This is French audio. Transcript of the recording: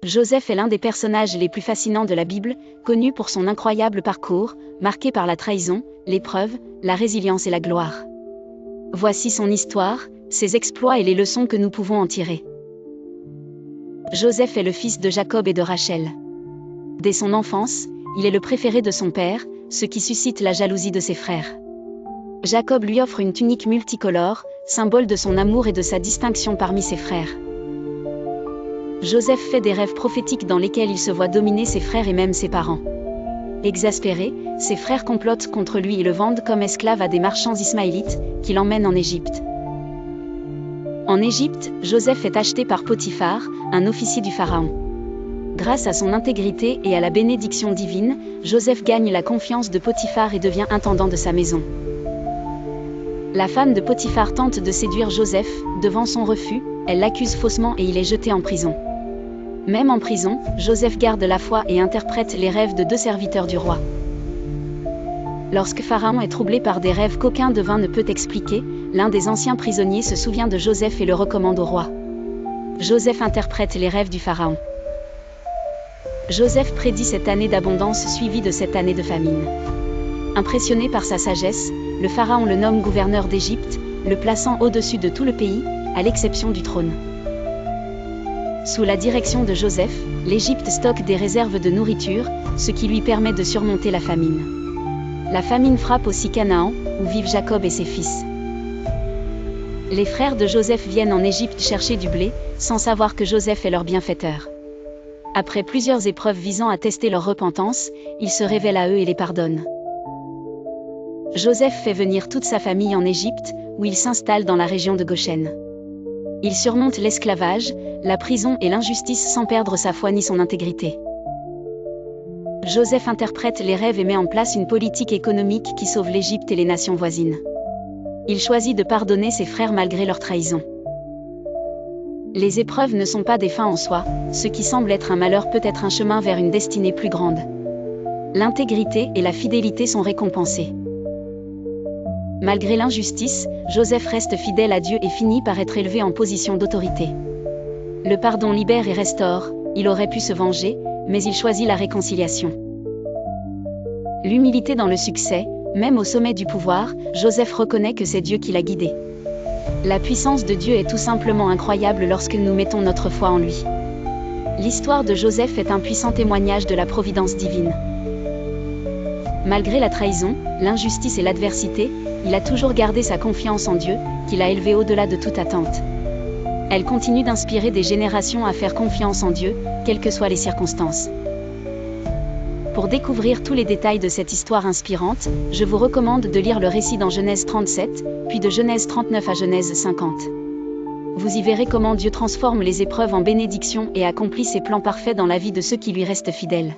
Joseph est l'un des personnages les plus fascinants de la Bible, connu pour son incroyable parcours, marqué par la trahison, l'épreuve, la résilience et la gloire. Voici son histoire, ses exploits et les leçons que nous pouvons en tirer. Joseph est le fils de Jacob et de Rachel. Dès son enfance, il est le préféré de son père, ce qui suscite la jalousie de ses frères. Jacob lui offre une tunique multicolore, symbole de son amour et de sa distinction parmi ses frères. Joseph fait des rêves prophétiques dans lesquels il se voit dominer ses frères et même ses parents. Exaspéré, ses frères complotent contre lui et le vendent comme esclave à des marchands ismaélites, qui l'emmènent en Égypte. En Égypte, Joseph est acheté par Potiphar, un officier du Pharaon. Grâce à son intégrité et à la bénédiction divine, Joseph gagne la confiance de Potiphar et devient intendant de sa maison. La femme de Potiphar tente de séduire Joseph, devant son refus, elle l'accuse faussement et il est jeté en prison. Même en prison, Joseph garde la foi et interprète les rêves de 2 serviteurs du roi. Lorsque Pharaon est troublé par des rêves qu'aucun devin ne peut expliquer, l'un des anciens prisonniers se souvient de Joseph et le recommande au roi. Joseph interprète les rêves du Pharaon. Joseph prédit cette année d'abondance suivie de cette année de famine. Impressionné par sa sagesse, le Pharaon le nomme gouverneur d'Égypte, le plaçant au-dessus de tout le pays, à l'exception du trône. Sous la direction de Joseph, l'Égypte stocke des réserves de nourriture, ce qui lui permet de surmonter la famine. La famine frappe aussi Canaan, où vivent Jacob et ses fils. Les frères de Joseph viennent en Égypte chercher du blé, sans savoir que Joseph est leur bienfaiteur. Après plusieurs épreuves visant à tester leur repentance, il se révèle à eux et les pardonne. Joseph fait venir toute sa famille en Égypte, où il s'installe dans la région de Goshen. Il surmonte l'esclavage, la prison et l'injustice sans perdre sa foi ni son intégrité. Joseph interprète les rêves et met en place une politique économique qui sauve l'Égypte et les nations voisines. Il choisit de pardonner ses frères malgré leur trahison. Les épreuves ne sont pas des fins en soi, ce qui semble être un malheur peut être un chemin vers une destinée plus grande. L'intégrité et la fidélité sont récompensées. Malgré l'injustice, Joseph reste fidèle à Dieu et finit par être élevé en position d'autorité. Le pardon libère et restaure, il aurait pu se venger, mais il choisit la réconciliation. L'humilité dans le succès, même au sommet du pouvoir, Joseph reconnaît que c'est Dieu qui l'a guidé. La puissance de Dieu est tout simplement incroyable lorsque nous mettons notre foi en lui. L'histoire de Joseph est un puissant témoignage de la providence divine. Malgré la trahison, l'injustice et l'adversité, il a toujours gardé sa confiance en Dieu, qu'il a élevé au-delà de toute attente. Elle continue d'inspirer des générations à faire confiance en Dieu, quelles que soient les circonstances. Pour découvrir tous les détails de cette histoire inspirante, je vous recommande de lire le récit dans Genèse 37, puis de Genèse 39 à Genèse 50. Vous y verrez comment Dieu transforme les épreuves en bénédictions et accomplit ses plans parfaits dans la vie de ceux qui lui restent fidèles.